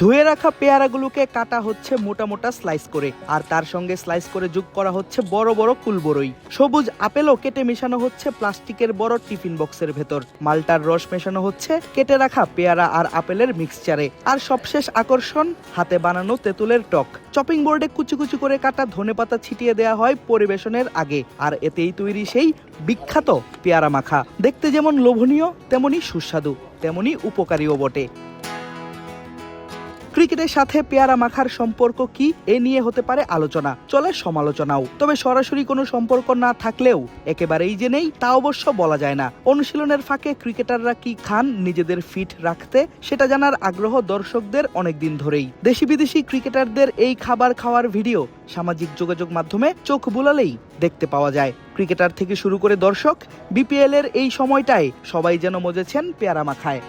ধুয়ে রাখা পেয়ারাগুলোকে কাটা হচ্ছে মোটা মোটা স্লাইস করে, আর তার সঙ্গে স্লাইস করে যোগ করা হচ্ছে বড় বড় কুলবরই। সবুজ আপেলও কেটে মেশানো হচ্ছে প্লাস্টিকের বড় টিফিন বক্সের ভেতর। মালটার রস মেশানো হচ্ছে কেটে রাখা পেয়ারা আর আপেলের মিক্সচারে। আর সবশেষ আকর্ষণ, হাতে বানানো তেঁতুলের টক। চপিং বোর্ডে কুচি কুচি করে কাটা ধনেপাতা ছিটিয়ে দেওয়া হয় পরিবেশনের আগে, আর এতেই তৈরি সেই বিখ্যাত পেয়ারা মাখা। দেখতে যেমন লোভনীয়, তেমনি সুস্বাদু, তেমনি উপকারীও বটে। ক্রিকেটের সাথে পেয়ারা মাখার সম্পর্ক কি, এ নিয়ে হতে পারে আলোচনা, চলে সমালোচনাও। তবে সরাসরি কোনো সম্পর্ক না থাকলেও একেবারেই যে নেই তা অবশ্য বলা যায় না। অনুশীলনের ফাঁকে ক্রিকেটাররা কি খান নিজেদের ফিট রাখতে, সেটা জানার আগ্রহ দর্শকদের অনেকদিন ধরেই। দেশি বিদেশি ক্রিকেটারদের এই খাবার খাওয়ার ভিডিও সামাজিক যোগাযোগ মাধ্যমে চোখ বুলালেই দেখতে পাওয়া যায়। ক্রিকেটার থেকে শুরু করে দর্শক, বিপিএল এর এই সময়টায় সবাই যেন মজেছেন পেয়ারা মাখায়।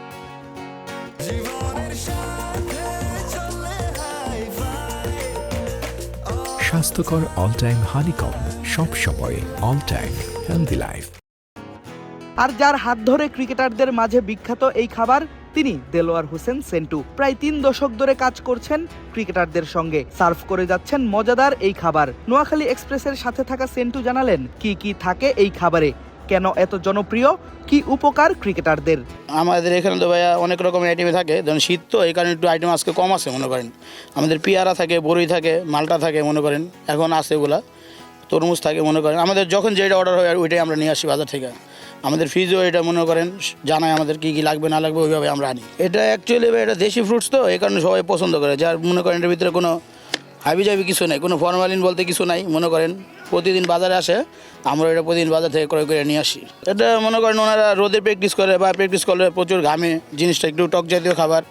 স্বাস্থ্যকর অল টাইম হানিকম, সব সময় অল টাইম হেলদি লাইফ। আর যার হাত ধরে ক্রিকেটারদের মাঝে বিখ্যাত এই খাবার, তিনি দেলোয়ার হোসেন সেন্টু। প্রায় 3 দশক ধরে কাজ করছেন ক্রিকেটারদের সঙ্গে, সার্ভ করে যাচ্ছেন মজাদার এই খাবার। নোয়াখালী এক্সপ্রেসের সাথে থাকা সেন্টু জানালেন কি কি থাকে এই খাবারে, কেন এত জনপ্রিয়, কি উপকার ক্রিকেটারদের। আমাদের এখানে তো ভাইয়া অনেক রকমের আইটেমে থাকে, ধরুন শীত তো এই কারণে একটু আইটেম আজকে কম আছে মনে করেন। আমাদের পেয়ারা থাকে, বড়ই থাকে, মালটা থাকে মনে করেন, এখন আছে ওগুলা, তরমুজ থাকে মনে করেন। আমাদের যখন যেটা অর্ডার হয় ওইটাই আমরা নিয়ে আসি বাজার থেকে। আমাদের ফ্রিজও এটা মনে করেন জানায় আমাদের কী কী লাগবে না লাগবে, ওইভাবে আমরা আনি। এটা অ্যাকচুয়ালি এটা দেশি ফ্রুটস তো, এই কারণে সবাই পছন্দ করে। যার মনে করেন এটার ভিতরে কোনো হাবিজাবি কিছু নাই, কোনো ফরমালিন বলতে কিছু নাই মনে করেন। প্রতিদিন বাজারে আসে, আমরা এটা প্রতিদিন বাজার থেকে ক্রয় করে নিয়ে আসি। এটা মনে করেন ওনারা রোদে প্র্যাকটিস করে বা প্র্যাকটিস করলে প্রচুর ঘামে, জিনিসটা একটু টক জাতীয় খাবার,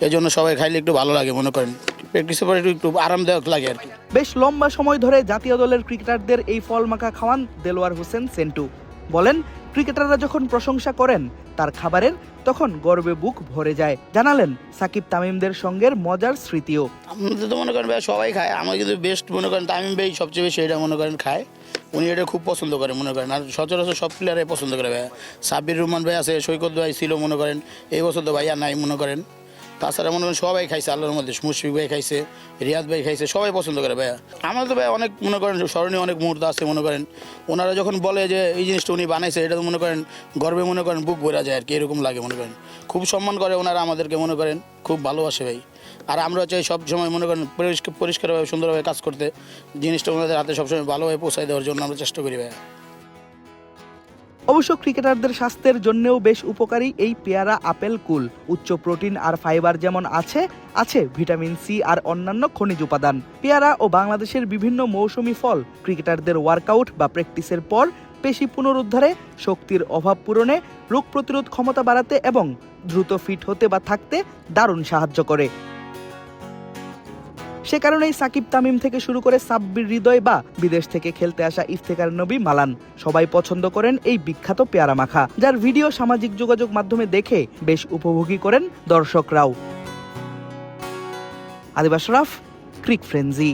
এই জন্য সবাই খাইলে একটু ভালো লাগে মনে করেন, প্র্যাকটিসের পরে একটু আরামদায়ক লাগে আর কি। বেশ লম্বা সময় ধরে জাতীয় দলের ক্রিকেটারদের এই ফল মাখা খাওয়ান দেলোয়ার হোসেন সেন্টু। বলেন, ক্রিকেটাররা যখন প্রশংসা করেন তার খাবারের, তখন গর্বে বুক ভরে যায়। জানালেন সাকিব তামিমদের সঙ্গের মজার স্মৃতিও। আমাদের তো মনে করেন ভাই সবাই খায়, আমার কিন্তু বেস্ট মনে করেন তামিম ভাই সবচেয়ে বেশি এটা মনে করেন খায়, উনি এটা খুব পছন্দ করে মনে করেন। আর সচরাচর সব প্লেয়ারাই পছন্দ করে ভাইয়া। সাব্বির রহমান ভাই আছে, সৈকত ভাই ছিল মনে করেন, এই বছর তো ভাইয়া নাই মনে করেন। তাছাড়া মনে করেন সবাই খাইছে আল্লাহর মধ্যে, মুশফিক ভাই খাইছে, রিয়াদ ভাই খাইছে, সবাই পছন্দ করে ভাইয়া। আমাদের তো ভাই অনেক মনে করেন স্মরণীয় অনেক মুহূর্ত আছে মনে করেন। ওনারা যখন বলে যে এই জিনিসটা উনি বানাইছে, এটা তো মনে করেন গর্বে মনে করেন বুক ভরা যায় আর কি, এরকম লাগে মনে করেন। খুব সম্মান করে ওনারা আমাদেরকে মনে করেন, খুব ভালোবাসে ভাই। আর আমরা চাই সব সময় মনে করেন পরিষ্কারভাবে সুন্দরভাবে কাজ করতে, জিনিসটা ওনাদের হাতে সবসময় ভালোভাবে পৌঁছায় দেওয়ার জন্য আমরা চেষ্টা করি ভাইয়া। অবশ্য ক্রিকেটারদের স্বাস্থ্যের জন্যও বেশ উপকারী এই পেয়ারা আপেল কুল। উচ্চ প্রোটিন আর ফাইবার যেমন আছে ভিটামিন সি আর অন্যান্য খনিজ উপাদান। পেয়ারা ও বাংলাদেশের বিভিন্ন মৌসুমি ফল ক্রিকেটারদের ওয়ার্কআউট বা প্র্যাকটিসের পর পেশি পুনরুদ্ধারে, শক্তির অভাব পূরণে, রোগ প্রতিরোধ ক্ষমতা বাড়াতে এবং দ্রুত ফিট হতে বা থাকতে দারুণ সাহায্য করে। সে কারণেই সাকিব তামিম থেকে শুরু করে সাব্বির হৃদয় বা বিদেশ থেকে খেলতে আসা ইফতেখার নবী মালান, সবাই পছন্দ করেন এই বিখ্যাত পেয়ারা মাখা, যার ভিডিও সামাজিক যোগাযোগ মাধ্যমে দেখে বেশ উপভোগী করেন দর্শকরাও। আদিব আশরাফ, ক্রিক ফ্রেন্জি।